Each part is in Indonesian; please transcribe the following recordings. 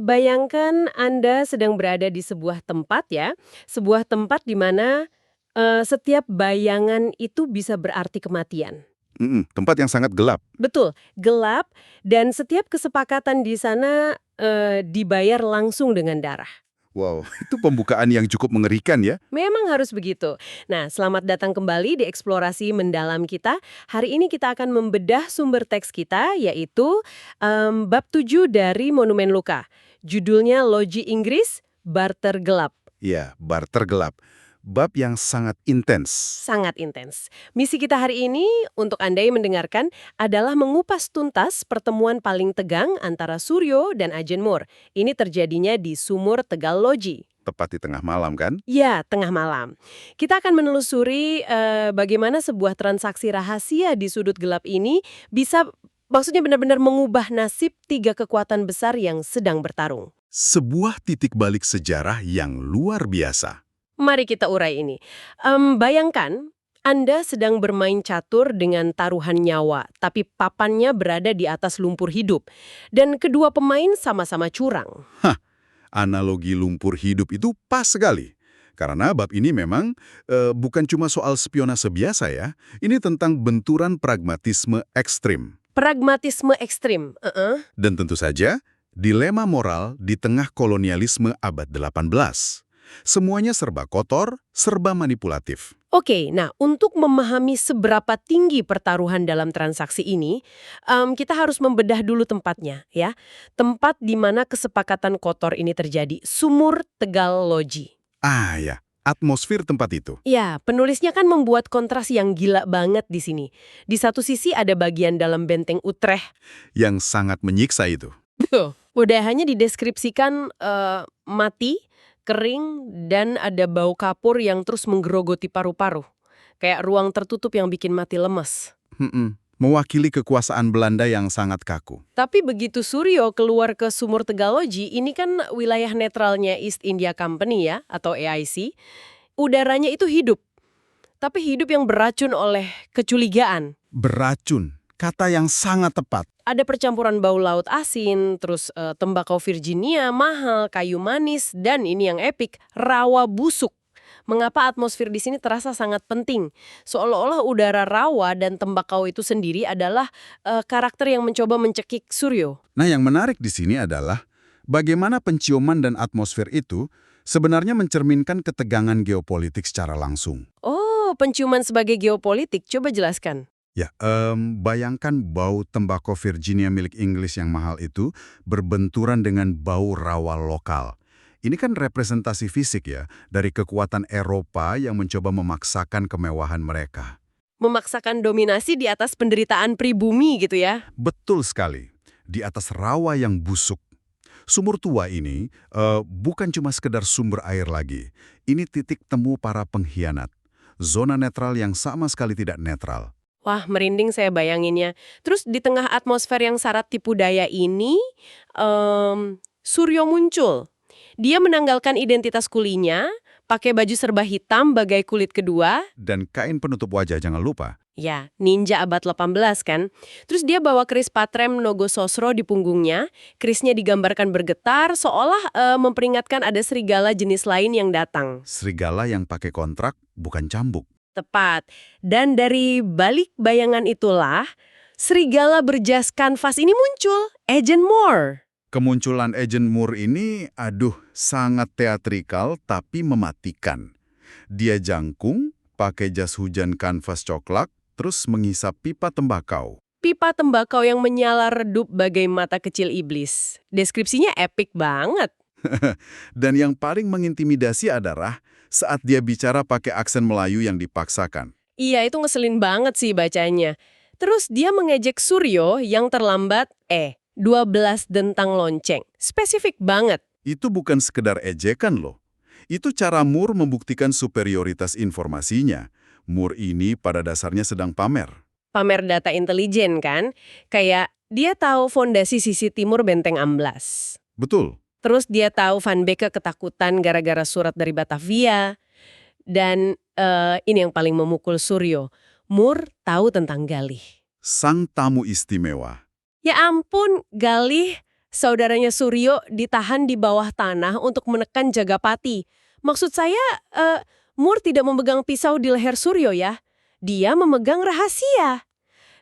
Bayangkan Anda sedang berada di sebuah tempat ya, sebuah tempat di mana, setiap bayangan itu bisa berarti kematian. Tempat yang sangat gelap. Betul, gelap dan setiap kesepakatan di sana, dibayar langsung dengan darah. Wow, itu pembukaan yang cukup mengerikan ya. Memang harus begitu. Nah, selamat datang kembali di eksplorasi mendalam kita. Hari ini kita akan membedah sumber teks kita, yaitu bab 7 dari Monumen Luka. Judulnya Loji Inggris, Barter Gelap. Iya, bar tergelap. Bab yang sangat intens. Sangat intens. Misi kita hari ini, untuk Anda yang mendengarkan, adalah mengupas tuntas pertemuan paling tegang antara Suryo dan Ajen Mur. Ini terjadinya di Sumur Tegal Loji. Tepat di tengah malam kan? Ya, tengah malam. Kita akan menelusuri bagaimana sebuah transaksi rahasia di sudut gelap ini bisa, maksudnya benar-benar mengubah nasib tiga kekuatan besar yang sedang bertarung. Sebuah titik balik sejarah yang luar biasa. Mari kita urai ini. Bayangkan, Anda sedang bermain catur dengan taruhan nyawa, tapi papannya berada di atas lumpur hidup. Dan kedua pemain sama-sama curang. Analogi lumpur hidup itu pas sekali. Karena bab ini memang bukan cuma soal spionase biasa ya. Ini tentang benturan pragmatisme ekstrim. Pragmatisme ekstrim. Dan tentu saja, dilema moral di tengah kolonialisme abad 18. Semuanya serba kotor, serba manipulatif. Oke, nah untuk memahami seberapa tinggi pertaruhan dalam transaksi ini, kita harus membedah dulu tempatnya, ya. Tempat di mana kesepakatan kotor ini terjadi, Sumur Tegal Loji. Ah ya, atmosfer tempat itu. Ya, penulisnya kan membuat kontras yang gila banget di sini. Di satu sisi ada bagian dalam benteng Utrecht. Yang sangat menyiksa itu. Udah hanya dideskripsikan mati, kering, dan ada bau kapur yang terus menggerogoti paru-paru. Kayak ruang tertutup yang bikin mati lemes. Mewakili kekuasaan Belanda yang sangat kaku. Tapi begitu Suryo keluar ke Sumur Tegaloji, ini kan wilayah netralnya East India Company ya, atau AIC. Udaranya itu hidup. Tapi hidup yang beracun oleh kecurigaan. Beracun, kata yang sangat tepat. Ada percampuran bau laut asin, terus tembakau Virginia, mahal, kayu manis, dan ini yang epik, rawa busuk. Mengapa atmosfer di sini terasa sangat penting? Seolah-olah udara rawa dan tembakau itu sendiri adalah karakter yang mencoba mencekik Suryo. Nah, yang menarik di sini adalah bagaimana penciuman dan atmosfer itu sebenarnya mencerminkan ketegangan geopolitik secara langsung. Oh, penciuman sebagai geopolitik, coba jelaskan. Ya, bayangkan bau tembakau Virginia milik Inggris yang mahal itu berbenturan dengan bau rawa lokal. Ini kan representasi fisik ya, dari kekuatan Eropa yang mencoba memaksakan kemewahan mereka. Memaksakan dominasi di atas penderitaan pribumi gitu ya. Betul sekali, di atas rawa yang busuk. Sumur tua ini bukan cuma sekedar sumber air lagi. Ini titik temu para pengkhianat. Zona netral yang sama sekali tidak netral. Wah, merinding saya bayanginnya. Terus di tengah atmosfer yang syarat tipu daya ini, Suryo muncul. Dia menanggalkan identitas kulinya, pakai baju serba hitam bagai kulit kedua. Dan kain penutup wajah jangan lupa. Ya, ninja abad 18 kan. Terus dia bawa keris Patrem Nogososro di punggungnya. Kerisnya digambarkan bergetar, seolah memperingatkan ada serigala jenis lain yang datang. Serigala yang pakai kontrak bukan cambuk. Tepat. Dan dari balik bayangan itulah, serigala berjas kanvas ini muncul, Agent Moore. Kemunculan Agent Moore ini, sangat teatrikal tapi mematikan. Dia jangkung, pakai jas hujan kanvas coklat, terus menghisap pipa tembakau. Pipa tembakau yang menyala redup bagai mata kecil iblis. Deskripsinya epik banget. Dan yang paling mengintimidasi adalah saat dia bicara pakai aksen Melayu yang dipaksakan. Iya, itu ngeselin banget sih bacanya. Terus dia mengejek Suryo yang terlambat, 12 dentang lonceng. Spesifik banget. Itu bukan sekedar ejekan loh. Itu cara Moore membuktikan superioritas informasinya. Moore ini pada dasarnya sedang pamer. Pamer data intelijen kan? Kayak dia tahu fondasi sisi timur Benteng Amblas. Betul. Terus dia tahu Van Beeke ketakutan gara-gara surat dari Batavia. Dan ini yang paling memukul Suryo. Moore tahu tentang Galih. Sang tamu istimewa. Ya ampun, Galih saudaranya Suryo ditahan di bawah tanah untuk menekan Jagapati. Maksud saya, Moore tidak memegang pisau di leher Suryo ya. Dia memegang rahasia.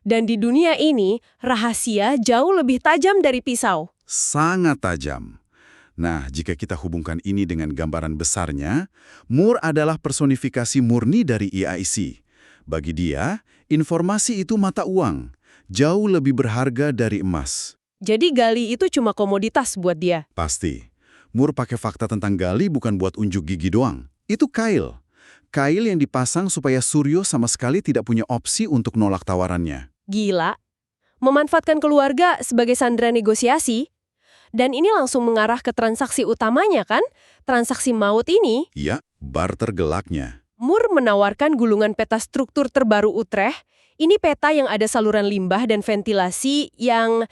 Dan di dunia ini, rahasia jauh lebih tajam dari pisau. Sangat tajam. Nah, jika kita hubungkan ini dengan gambaran besarnya, Moore adalah personifikasi murni dari EIC. Bagi dia, informasi itu mata uang, jauh lebih berharga dari emas. Jadi Gali itu cuma komoditas buat dia. Pasti. Moore pakai fakta tentang Gali bukan buat unjuk gigi doang. Itu kail. Kail yang dipasang supaya Suryo sama sekali tidak punya opsi untuk nolak tawarannya. Gila. Memanfaatkan keluarga sebagai sandera negosiasi. Dan ini langsung mengarah ke transaksi utamanya kan? Transaksi maut ini. Iya, barter gelaknya. Moore menawarkan gulungan peta struktur terbaru Utrecht. Ini peta yang ada saluran limbah dan ventilasi yang,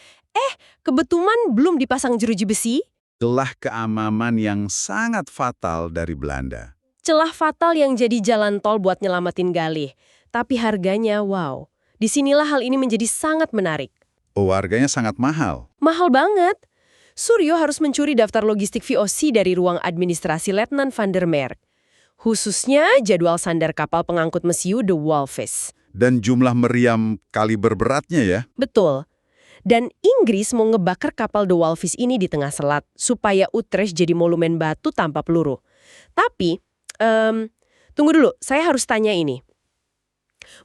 kebetulan belum dipasang jeruji besi. Celah keamanan yang sangat fatal dari Belanda. Celah fatal yang jadi jalan tol buat nyelamatin Galih. Tapi harganya, wow. Disinilah hal ini menjadi sangat menarik. Oh, harganya sangat mahal. Mahal banget. Suryo harus mencuri daftar logistik VOC dari ruang administrasi Letnan van der Merk. Khususnya jadwal sandar kapal pengangkut mesiu The Walvis. Dan jumlah meriam kaliber beratnya ya. Betul. Dan Inggris mau ngebakar kapal The Walvis ini di tengah selat supaya Utrecht jadi monumen batu tanpa peluru. Tapi, tunggu dulu, saya harus tanya ini.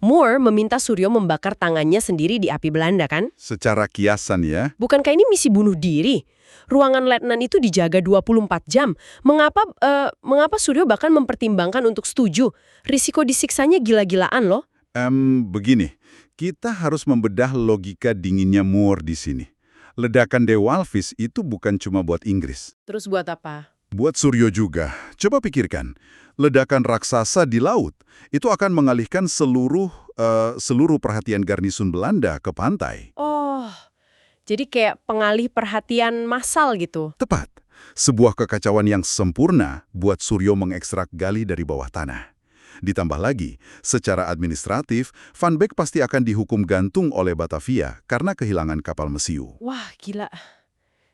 Moore meminta Suryo membakar tangannya sendiri di api Belanda kan? Secara kiasan ya. Bukankah ini misi bunuh diri? Ruangan letnan itu dijaga 24 jam. Mengapa Suryo bahkan mempertimbangkan untuk setuju? Risiko disiksanya gila-gilaan loh. Begini, kita harus membedah logika dinginnya Moore di sini. Ledakan The Walvis itu bukan cuma buat Inggris. Terus buat apa? Buat Suryo juga. Coba pikirkan, ledakan raksasa di laut itu akan mengalihkan seluruh perhatian garnisun Belanda ke pantai. Oh, jadi kayak pengalih perhatian massal gitu. Tepat. Sebuah kekacauan yang sempurna buat Suryo mengekstrak Gali dari bawah tanah. Ditambah lagi, secara administratif, Van Beek pasti akan dihukum gantung oleh Batavia karena kehilangan kapal mesiu. Wah, gila.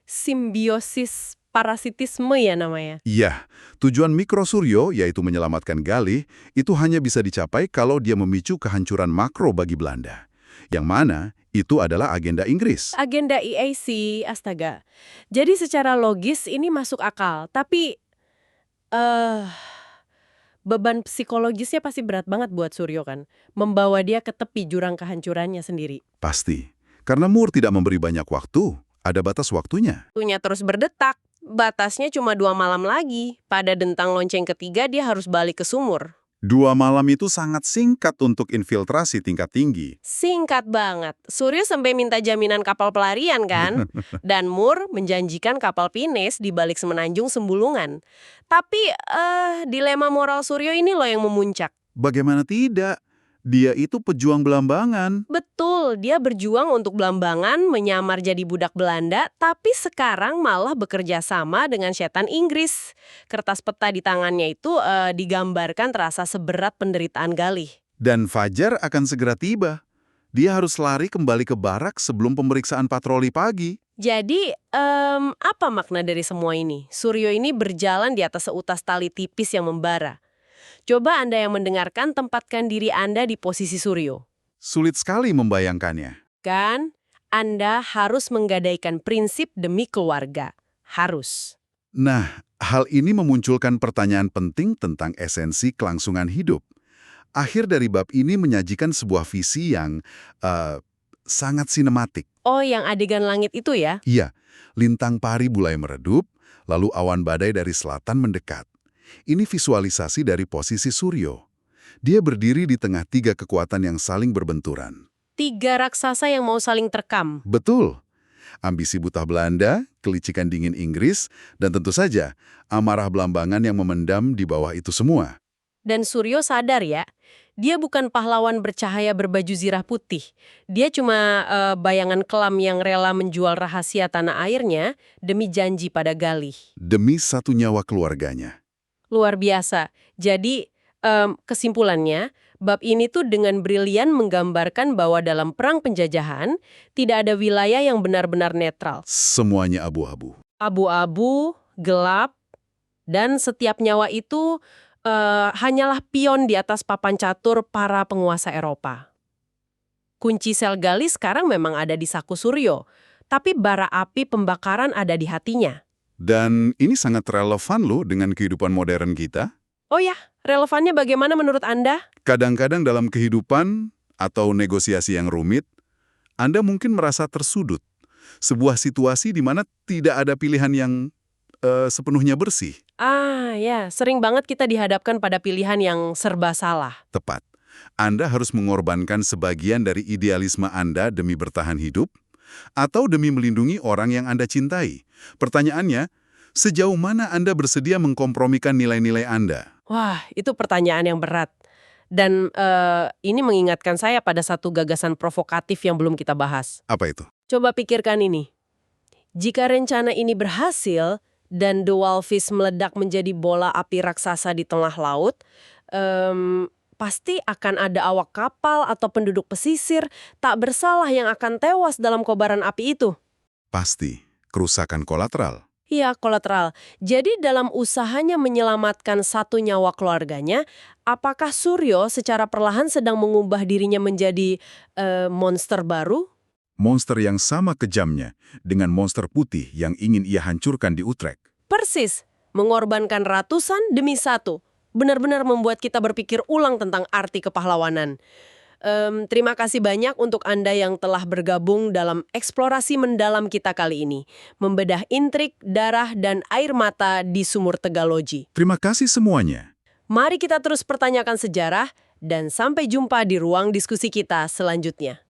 Simbiosis parasitisme ya namanya. Iya, tujuan mikro Suryo, yaitu menyelamatkan Gali, itu hanya bisa dicapai kalau dia memicu kehancuran makro bagi Belanda. Yang mana, itu adalah agenda Inggris. Agenda EAC, astaga. Jadi secara logis ini masuk akal, tapi beban psikologisnya pasti berat banget buat Suryo kan. Membawa dia ke tepi jurang kehancurannya sendiri. Pasti. Karena Moore tidak memberi banyak waktu, ada batas waktunya. Waktunya terus berdetak. Batasnya cuma 2 malam lagi. Pada dentang lonceng ketiga dia harus balik ke sumur. 2 malam itu sangat singkat untuk infiltrasi tingkat tinggi. Singkat banget. Suryo sampai minta jaminan kapal pelarian kan? Dan Moore menjanjikan kapal pinus di balik semenanjung Sembulungan. Tapi dilema moral Suryo ini loh yang memuncak. Bagaimana tidak? Dia itu pejuang Belambangan. Betul, dia berjuang untuk Belambangan, menyamar jadi budak Belanda, tapi sekarang malah bekerja sama dengan setan Inggris. Kertas peta di tangannya itu digambarkan terasa seberat penderitaan Galih. Dan Fajar akan segera tiba. Dia harus lari kembali ke barak sebelum pemeriksaan patroli pagi. Jadi, apa makna dari semua ini? Suryo ini berjalan di atas seutas tali tipis yang membara. Coba Anda yang mendengarkan tempatkan diri Anda di posisi Suryo. Sulit sekali membayangkannya. Kan, Anda harus menggadaikan prinsip demi keluarga. Harus. Nah, hal ini memunculkan pertanyaan penting tentang esensi kelangsungan hidup. Akhir dari bab ini menyajikan sebuah visi yang sangat sinematik. Oh, yang adegan langit itu ya? Iya, lintang pari mulai meredup, lalu awan badai dari selatan mendekat. Ini visualisasi dari posisi Suryo. Dia berdiri di tengah 3 kekuatan yang saling berbenturan. 3 raksasa yang mau saling terkam. Betul. Ambisi buta Belanda, kelicikan dingin Inggris, dan tentu saja amarah Belambangan yang memendam di bawah itu semua. Dan Suryo sadar ya, dia bukan pahlawan bercahaya berbaju zirah putih. Dia cuma bayangan kelam yang rela menjual rahasia tanah airnya demi janji pada Galih. Demi 1 nyawa keluarganya. Luar biasa. Jadi, kesimpulannya, Bab ini tuh dengan brilian menggambarkan bahwa dalam perang penjajahan, tidak ada wilayah yang benar-benar netral. Semuanya abu-abu. Abu-abu, gelap, dan setiap nyawa itu hanyalah pion di atas papan catur para penguasa Eropa. Kunci sel Gali sekarang memang ada di saku Suryo, tapi bara api pembakaran ada di hatinya. Dan ini sangat relevan loh dengan kehidupan modern kita. Oh ya, relevannya bagaimana menurut Anda? Kadang-kadang dalam kehidupan atau negosiasi yang rumit, Anda mungkin merasa tersudut. Sebuah situasi di mana tidak ada pilihan yang sepenuhnya bersih. Ah ya, sering banget kita dihadapkan pada pilihan yang serba salah. Tepat. Anda harus mengorbankan sebagian dari idealisme Anda demi bertahan hidup, atau demi melindungi orang yang Anda cintai. Pertanyaannya, sejauh mana Anda bersedia mengkompromikan nilai-nilai Anda? Wah, itu pertanyaan yang berat. Dan ini mengingatkan saya pada satu gagasan provokatif yang belum kita bahas. Apa itu? Coba pikirkan ini. Jika rencana ini berhasil dan The Walvis meledak menjadi bola api raksasa di tengah laut, pasti akan ada awak kapal atau penduduk pesisir tak bersalah yang akan tewas dalam kobaran api itu. Pasti. Kerusakan kolateral. Iya, kolateral. Jadi dalam usahanya menyelamatkan satu nyawa keluarganya, apakah Suryo secara perlahan sedang mengubah dirinya menjadi monster baru? Monster yang sama kejamnya dengan monster putih yang ingin ia hancurkan di Utrecht. Persis, mengorbankan ratusan demi satu. Benar-benar membuat kita berpikir ulang tentang arti kepahlawanan. Terima kasih banyak untuk Anda yang telah bergabung dalam eksplorasi mendalam kita kali ini. Membedah intrik, darah, dan air mata di sumur Tegaloji. Terima kasih semuanya. Mari kita terus pertanyakan sejarah, dan sampai jumpa di ruang diskusi kita selanjutnya.